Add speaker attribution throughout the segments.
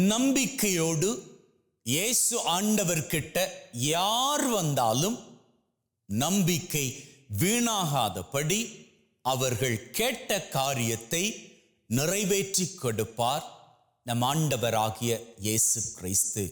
Speaker 1: நம்பிக்கையோடு இயேசு ஆண்டவர்கிட்ட யார் வந்தாலும் நம்பிக்கை வீணாகாதபடி அவர்கள் கேட்ட காரியத்தை நிறைவேற்றி கொடுப்பார் நம் ஆண்டவராகிய இயேசு கிறிஸ்து.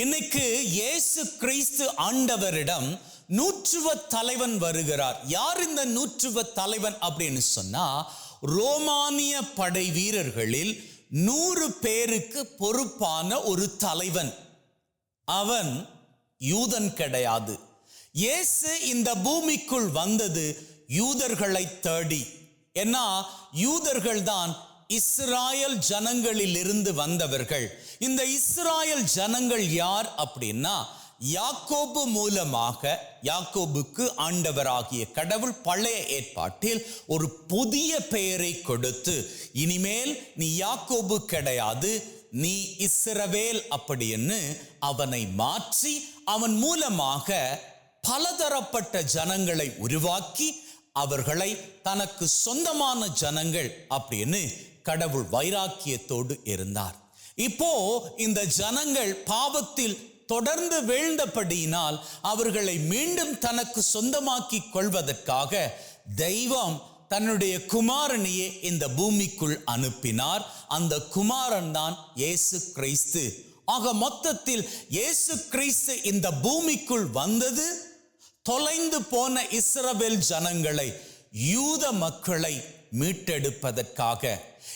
Speaker 1: இன்னைக்கு இயேசு கிறிஸ்து ஆண்டவரிடம் நூற்றுவ தலைவன் வருகிறார். யார் இந்த நூற்றுவ தலைவன் அப்படின்னு சொன்னா, ரோமானிய படை வீரர்களில் 100 பேருக்கு பொறுப்பான ஒரு தலைவன். அவன் யூதன் கிடையாது. இயேசு இந்த பூமிக்குள் வந்தது யூதர்களை தேடி. ஏன்னா யூதர்கள் தான் இஸ்ராயல் ஜனங்களில் இருந்து வந்தவர்கள். இந்த இஸ்ராயல் ஜனங்கள் யார் அப்படின்னா, யாக்கோபு மூலமாக யாக்கோபுக்கு ஆண்டவராகிய கடவுள் பழைய ஏற்பாட்டில் ஒரு புதிய பெயரை கொடுத்து, இனிமேல் நீ யாக்கோபு கிடையாது, நீ இஸ்ரவேல் அப்படின்னு அவனை மாற்றி அவன் மூலமாக பலதரப்பட்ட ஜனங்களை உருவாக்கி அவர்களை தனக்கு சொந்தமான ஜனங்கள் அப்படின்னு கடவுள் வைராக்கியத்தோடு இருந்தார். இப்போ இந்த ஜனங்கள் பாவத்தில் தொடர்ந்து வீழ்ந்தபடியினால் அவர்களை மீண்டும் தனக்கு சொந்தமாக்கி கொள்வதற்காக தெய்வம் தன்னுடைய குமாரனையே இந்த பூமிக்குள் அனுப்பினார். அந்த குமாரன் தான் இயேசு கிறிஸ்து. ஆக மொத்தத்தில் இயேசு கிறிஸ்து இந்த பூமிக்குள் வந்தது தொலைந்து போன இஸ்ரவேல் ஜனங்களை, யூத மக்களை மீட்டெடுப்பதற்காக.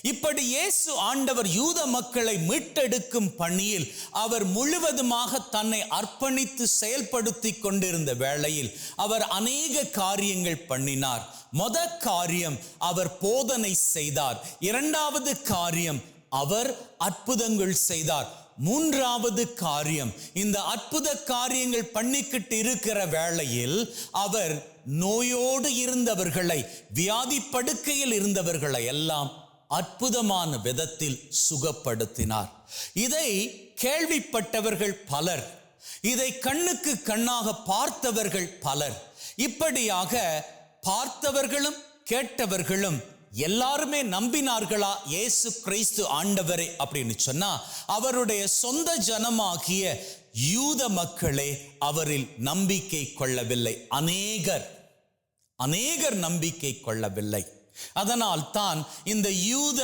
Speaker 1: இப்படி இயேசு ஆண்டவர் யூத மக்களை மீட்டெடுக்கும் பணியில் அவர் முழுவதுமாக தன்னை அர்ப்பணித்து செயல்படுத்தி கொண்டிருந்த வேளையில் அவர் அநேக காரியங்கள் பண்ணினார். முதல் காரியம் அவர் போதனை செய்தார். இரண்டாவது காரியம் அவர் அற்புதங்கள் செய்தார். மூன்றாவது காரியம், இந்த அற்புத காரியங்கள் பண்ணிக்கிட்டு இருக்கிற வேளையில் அவர் நோயோடு இருந்தவர்களை, வியாதி படுக்கையில் இருந்தவர்களை எல்லாம் அற்புதமான விதத்தில் சுகப்படுத்தினார். இதை கேள்விப்பட்டவர்கள் பலர், இதை கண்ணுக்கு கண்ணாக பார்த்தவர்கள் பலர். இப்படியாக பார்த்தவர்களும் கேட்டவர்களும் எல்லாருமே நம்பினார்களா இயேசு கிறிஸ்து ஆண்டவரே அப்படின்னு சொன்னா, அவருடைய சொந்த ஜனமாகிய யூத மக்களே அவரில் நம்பிக்கை கொள்ளவில்லை. அநேகர் நம்பிக்கை கொள்ளவில்லை. அதனால் தான் இந்த யூத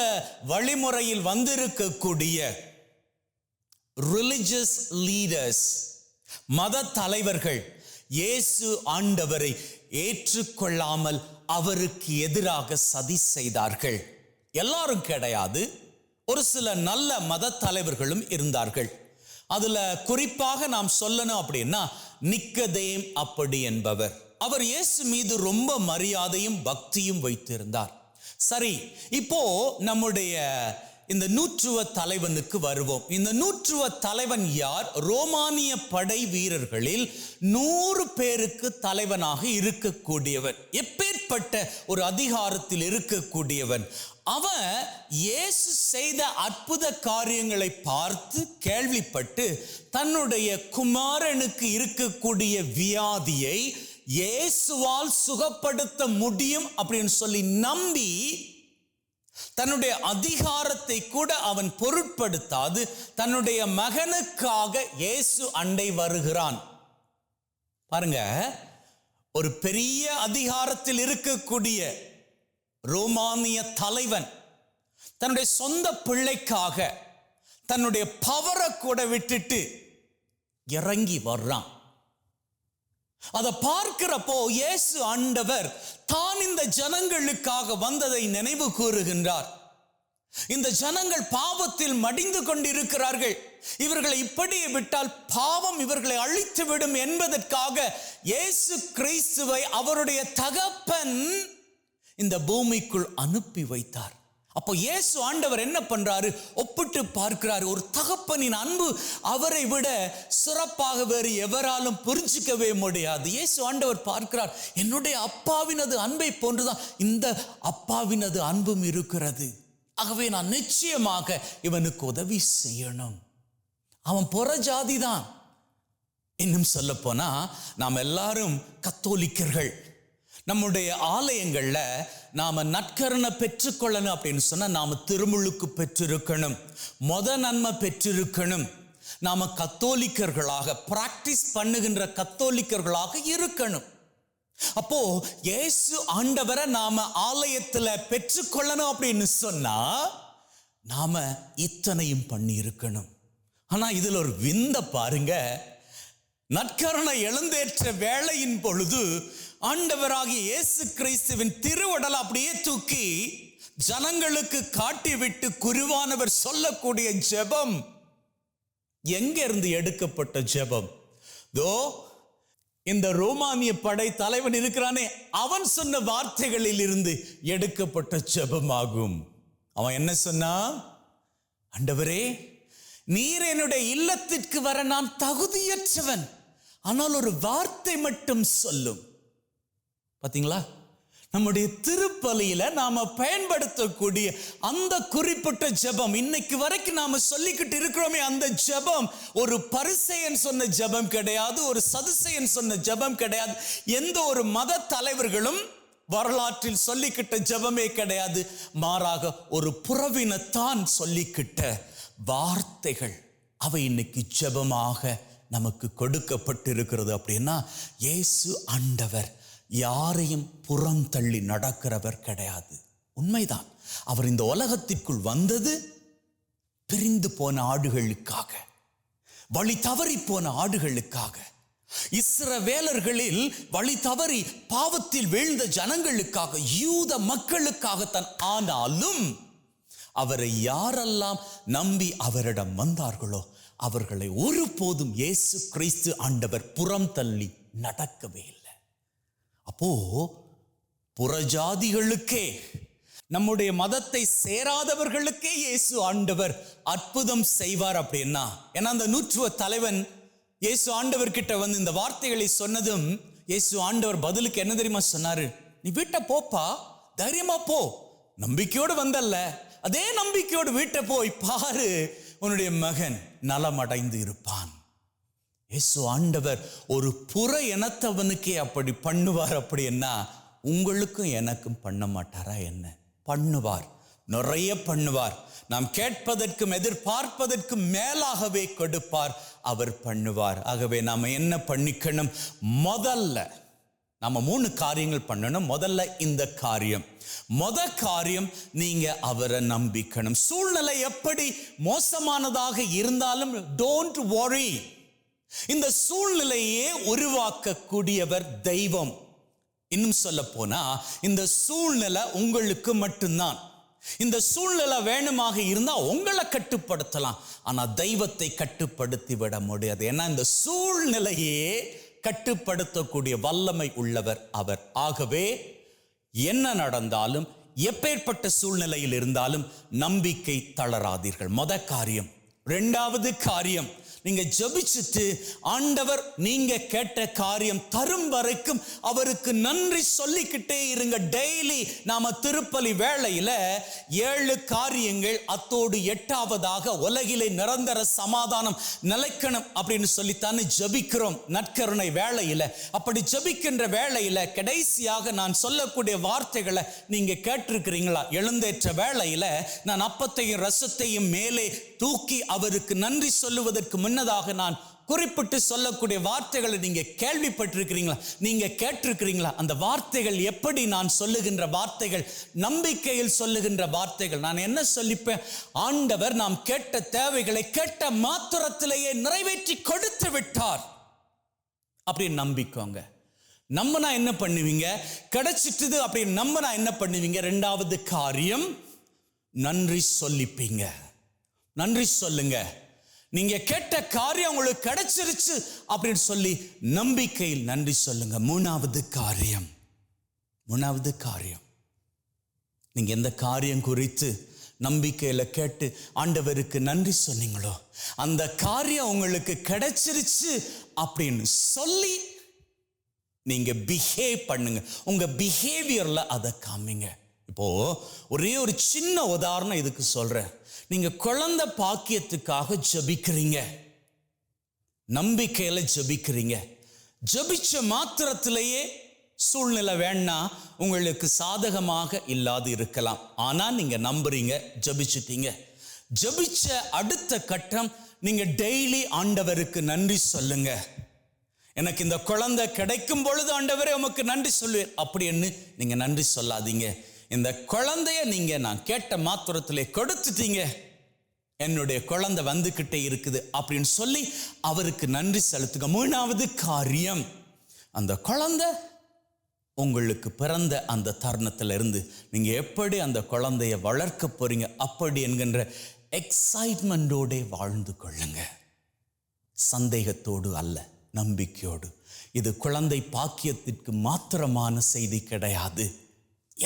Speaker 1: வழிமுறையில் வந்திருக்கக்கூடிய ரிலிஜியஸ் லீடர்ஸ், மத தலைவர்கள் இயேசு ஆண்டவரை ஏற்றுக்கொள்ளாமல் அவருக்கு எதிராக சதி செய்தார்கள். எல்லாரும் கிடையாது, ஒரு சில நல்ல மத தலைவர்களும் இருந்தார்கள். அதுல குறிப்பாக நாம் சொல்லணும் அப்படின்னா, நிக்கதேம் அப்படி என்பவர். அவர் இயேசு மீது ரொம்ப மரியாதையும் பக்தியும் வைத்திருந்தார். சரி, இப்போ நம்முடைய இந்த நூற்றுவ தலைவனுக்கு வருவோம். இந்த நூற்றுவ தலைவன் யார்? ரோமானிய படை வீரர்களில் 100 பேருக்கு தலைவனாக இருக்கக்கூடியவன். எப்பேற்பட்ட ஒரு அதிகாரத்தில் இருக்கக்கூடியவன் அவன். இயேசு செய்த அற்புத காரியங்களை பார்த்து கேள்விப்பட்டு தன்னுடைய குமாரனுக்கு இருக்கக்கூடிய வியாதியை இயேசுவால் சுகப்படுத்த முடியும் அப்படின்னு சொல்லி நம்பி தன்னுடைய அதிகாரத்தை கூட அவன் பொருட்படுத்தாது தன்னுடைய மகனுக்காக இயேசு அண்டை வருகிறான். பாருங்க, ஒரு பெரிய அதிகாரத்தில் இருக்கக்கூடிய ரோமானிய தலைவன் தன்னுடைய சொந்த பிள்ளைக்காக தன்னுடைய பவரை கூட விட்டுட்டு இறங்கி வர்றான். அதை பார்க்கிறப்போ இயேசு ஆண்டவர் தான் இந்த ஜனங்களுக்காக வந்ததை நினைவு கூறுகின்றார். இந்த ஜனங்கள் பாவத்தில் மடிந்து கொண்டிருக்கிறார்கள், இவர்களை இப்படியே விட்டால் பாவம் இவர்களை அழித்து விடும் என்பதற்காக இயேசு கிறிஸ்துவை அவருடைய தகப்பன் இந்த பூமிக்குள் அனுப்பி வைத்தார். அப்போ இயேசு ஆண்டவர் என்ன பண்றாரு? ஒப்பிட்டு பார்க்கிறாரு. ஒரு தகப்பனின் அன்பு அவரை விட சிறப்பாக வேறு எவராலும் புரிஞ்சிக்கவே முடியாது. இயேசு ஆண்டவர் பார்க்கிறார், என்னுடைய அப்பாவினது அன்பை போன்றுதான் இந்த அப்பாவினது அன்பும் இருக்கிறது. ஆகவே நான் நிச்சயமாக இவனுக்கு உதவி செய்யணும். அவன் புறஜாதி தான். இன்னும் சொல்ல போனா நாம் எல்லாரும் கத்தோலிக்கர்கள், நம்முடைய ஆலயங்கள்ல நாம நற்கருணை பெற்றுக்கொள்ளணும் அப்படின்னு சொன்னா நாம திருமுழுக்கு பெற்றிருக்கணும், நன்மை பெற்றிருக்கணும், நாம கத்தோலிக்கர்களாக பிராக்டிஸ் பண்ணுகின்ற கத்தோலிக்கர்களாக இருக்கணும். அப்போ இயேசு ஆண்டவரை நாம ஆலயத்துல பெற்றுக்கொள்ளணும் அப்படின்னு சொன்னா நாம இத்தனையும் பண்ணி இருக்கணும். ஆனா இதுல ஒரு விந்த பாருங்க, நற்கருணை எழுந்தேற்ற வேளையின் பொழுது ஆண்டவராகிய இயேசு கிறிஸ்துவின் திருவுடல் அப்படியே தூக்கி ஜனங்களுக்கு காட்டிவிட்டு குருவானவர் சொல்லக்கூடிய ஜெபம் எங்க இருந்து எடுக்கப்பட்ட ஜெபம்? தோ இந்த ரோமானிய படை தலைவன் இருக்கிறானே, அவன் சொன்ன வார்த்தைகளில் இருந்து எடுக்கப்பட்ட ஜெபமாகும். அவன் என்ன சொன்னா? ஆண்டவரே, நீர் என்னுடைய இல்லத்திற்கு வர நான் தகுதியற்றவன், ஆனால் ஒரு வார்த்தை மட்டும் சொல்லும். பாத்தீங்களா, நம்முடைய திருப்பலியில நாம பயன்படுத்தக்கூடிய அந்த குறிப்பிட்ட ஜெபம் இன்னைக்கு வரைக்கும் நாம சொல்லிக்கிட்டு இருக்கிறோமே, அந்த ஜெபம் ஒரு பரிசேயன் சொன்ன ஜெபம் கிடையாது, ஒரு சதுசேயன் சொன்ன ஜெபம் கிடையாது, எந்த ஒரு மத தலைவர்களும் வரலாற்றில் சொல்லிக்கிட்ட ஜெபமே கிடையாது. மாறாக ஒரு புறவினத்தான் சொல்லிக்கிட்ட வார்த்தைகள் அவை இன்னைக்கு ஜெபமாக நமக்கு கொடுக்கப்பட்டிருக்கிறது. அப்படின்னா இயேசு ஆண்டவர் யாரையும் புறம் தள்ளி நடக்கிறவர் கிடையாது. உண்மைதான், அவர் இந்த உலகத்திற்குள் வந்தது பிரிந்து போன ஆடுகளுக்காக, வழி தவறி போன ஆடுகளுக்காக, இஸ்ரவேலர்களில் வழி தவறி பாவத்தில் வீழ்ந்த ஜனங்களுக்காக, யூத மக்களுக்காகத்தான். ஆனாலும் அவரை யாரெல்லாம் நம்பி அவரிடம் வந்தார்களோ அவர்களை ஒருபோதும் இயேசு கிறிஸ்து ஆண்டவர் புறம் தள்ளி நடக்கவே இல்லை. அப்போ புறஜாதிகளுக்கே, நம்முடைய மதத்தை சேராதவர்களுக்கே இயேசு ஆண்டவர் அற்புதம் செய்வார். அப்படின்னா ஏன்னா அந்த நூற்றுவ தலைவன் இயேசு ஆண்டவர் கிட்ட வந்து இந்த வார்த்தைகளை சொன்னதும் இயேசு ஆண்டவர் பதிலுக்கு என்ன தெரியுமா சொன்னாரு? நீ வீட்டை போப்பா, தைரியமா போ, நம்பிக்கையோடு வந்தல்ல, அதே நம்பிக்கையோடு வீட்டை போய் பாரு, உன்னுடைய மகன் நலமடைந்து இருப்பான். இயேசு ஆண்டவர் ஒரு புற இனத்தவனுக்கே அப்படி பண்ணுவார். அப்படின்னா உங்களுக்கும் எனக்கும் பண்ண மாட்டாரா என்ன? பண்ணுவார், நிறைய பண்ணுவார். நாம் கேட்பதற்கும் எதிர்பார்ப்பதற்கும் மேலாகவே கொடுப்பார், அவர் பண்ணுவார். ஆகவே நாம என்ன பண்ணிக்கணும்? முதல்ல நாம 3 காரியங்கள் பண்ணணும். முதல்ல இந்த காரியம், காரியம் நீங்க அவரை நம்பிக்கணும். சூழ்நிலை எப்படி மோசமானதாக இருந்தாலும் டோன்ட் வரி. இந்த சூழ்நிலையே உருவாக்கக்கூடியவர் தெய்வம். இன்னும் சொல்ல போனா இந்த சூழ்நிலை உங்களுக்கு மட்டும்தான். இந்த சூழ்நிலை வேணுமாக இருந்தா உங்களை கட்டுப்படுத்தலாம், ஆனா தெய்வத்தை கட்டுப்படுத்தி விட முடியாது. ஏன்னா இந்த சூழ்நிலையே கட்டுப்படுத்தக்கூடிய வல்லமை உள்ளவர் அவர். ஆகவே என்ன நடந்தாலும், எப்பேற்பட்ட சூழ்நிலையில் இருந்தாலும் நம்பிக்கை தளராதீர்கள். காரியம். 2வது காரியம், நீங்க ஜெபிச்சுட்டு ஆண்டவர் நீங்க கேட்ட காரியம் தரும் வரைக்கும் அவருக்கு நன்றி சொல்லிக்கிட்டே இருங்க. டெய்லி நாம திருப்பலி வேளையில 7 காரியங்கள், அத்தோடு 8வதாக உலகிலே நிரந்தர சமாதானம் நிலைக்கணும் அப்படின்னு சொல்லித்தானே ஜெபிக்கிறோம் நற்கருணை வேளையில. அப்படி ஜெபிக்கின்ற வேளையில கடைசியாக நான் சொல்லக்கூடிய வார்த்தைகளை நீங்க கேட்டிருக்கிறீங்களா? எழுந்தேற்ற வேளையில நான் அப்பத்தையும் ரசத்தையும் மேலே தூக்கி அவருக்கு நன்றி சொல்லுவதற்கு முன்னதாக நான் குறிப்பிட்டு சொல்லக்கூடிய வார்த்தைகளை நீங்க கேள்விப்பட்டிருக்கிறீங்களா? நீங்க கேட்டிருக்கிறீங்களா? அந்த வார்த்தைகள் எப்படி நான் சொல்லுகின்ற வார்த்தைகள்? நம்பிக்கையில் சொல்லுகின்ற வார்த்தைகள். நான் என்ன சொல்லிப்பேன்? ஆண்டவர் நாம் கேட்ட தேவைகளை கேட்ட மாத்திரத்திலேயே நிறைவேற்றி கொடுத்து விட்டார் அப்படின்னு நம்பிக்கோங்க. நம்பினா என்ன பண்ணுவீங்க? கிடைச்சிட்டுது அப்படின்னு நம்பினா என்ன பண்ணுவீங்க? 2வது காரியம், நன்றி சொல்லிப்பீங்க. நன்றி சொல்லுங்க. நீங்க கேட்ட காரியம் உங்களுக்கு கிடைச்சிருச்சு அப்படின்னு சொல்லி நம்பிக்கையில் நன்றி சொல்லுங்க. 3வது காரியம், நீங்க எந்த காரியம் குறித்து நம்பிக்கையில கேட்டு ஆண்டவருக்கு நன்றி சொன்னீங்களோ அந்த காரியம் உங்களுக்கு கிடைச்சிருச்சு அப்படின்னு சொல்லி நீங்க பிஹேவ் பண்ணுங்க. உங்க பிஹேவியர்ல அதை காமிங்க. இப்போ ஒரே ஒரு சின்ன உதாரணம் இதுக்கு சொல்றேன். நீங்க குழந்தை பாக்கியத்துக்காக ஜெபிக்கிறீங்க, நம்பிக்கையில ஜெபிக்கிறீங்க. ஜெபிச்ச மாத்திரத்திலேயே சூழ்நிலை வேணா உங்களுக்கு சாதகமாக இல்லாது இருக்கலாம். ஆனா நீங்க நம்புறீங்க, ஜெபிச்சிட்டீங்க. ஜெபிச்ச அடுத்த கட்டம், நீங்க டெய்லி ஆண்டவருக்கு நன்றி சொல்லுங்க. எனக்கு இந்த குழந்தை கிடைக்கும் பொழுது ஆண்டவரே உமக்கு நன்றி சொல்லுவேன் அப்படின்னு நீங்க நன்றி சொல்லாதீங்க. இந்த குழந்தைய நீங்க நான் கேட்ட மாத்திரத்திலே கொடுத்துட்டீங்க, என்னுடைய குழந்தை வந்துகிட்டே இருக்குது அப்படின்னு சொல்லி அவருக்கு நன்றி செலுத்துங்க. 3வது காரியம், அந்த குழந்தை உங்களுக்கு பிறந்த அந்த தருணத்துல இருந்து நீங்க எப்படி அந்த குழந்தைய வளர்க்க போறீங்க அப்படி என்கின்ற எக்ஸைட்மெண்டோட வாழ்ந்து கொள்ளுங்க. சந்தேகத்தோடு அல்ல, நம்பிக்கையோடு. இது குழந்தை பாக்கியத்திற்கு மாத்திரமான செய்தி கிடையாது.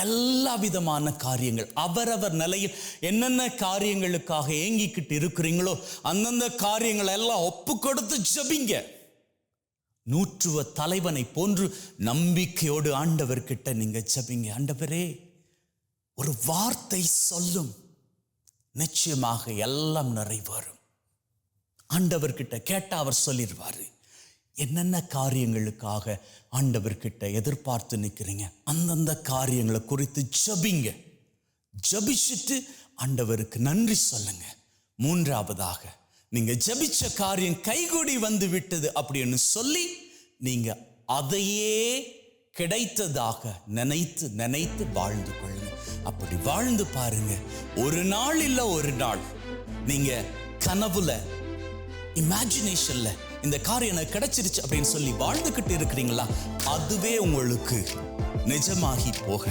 Speaker 1: எல்லா விதமான காரியங்கள், அவரவர் நிலையில் என்னென்ன காரியங்களுக்காக ஏங்கிக்கிட்டு இருக்கிறீங்களோ அந்தந்த காரியங்களை எல்லாம் ஒப்பு கொடுத்து ஜெபிங்க. நூற்றுவ தலைவனை போன்று நம்பிக்கையோடு ஆண்டவர்கிட்ட நீங்க ஜெபிங்க. ஆண்டவரே, ஒரு வார்த்தை சொல்லும், நிச்சயமாக எல்லாம் நிறைவேறும். ஆண்டவர்கிட்ட கேட்டா அவர் சொல்லிடுவாரு. என்னென்ன காரியங்களுக்காக ஆண்டவர்கிட்ட எதிர்பார்த்து நிற்கிறீங்க, அந்தந்த காரியங்களை குறித்து ஜெபிங்க. ஜெபிச்சுட்டு ஆண்டவருக்கு நன்றி சொல்லுங்க. 3வதாக, நீங்க ஜெபிச்ச காரியம் கைகூடி வந்து விட்டது அப்படின்னு சொல்லி நீங்க அதையே கிடைத்ததாக நினைத்து நினைத்து வாழ்ந்து கொள்ளுங்க. அப்படி வாழ்ந்து பாருங்க. ஒரு நாள் இல்ல ஒரு நாள் நீங்க கனவுல, இமேஜினேஷன்ல இந்த காரியம் எனக்கு கிடைச்சிருச்சு அப்படின்னு சொல்லி வாழ்ந்துகிட்டு இருக்கிறீங்களா, அதுவே உங்களுக்கு நிஜமாகி போக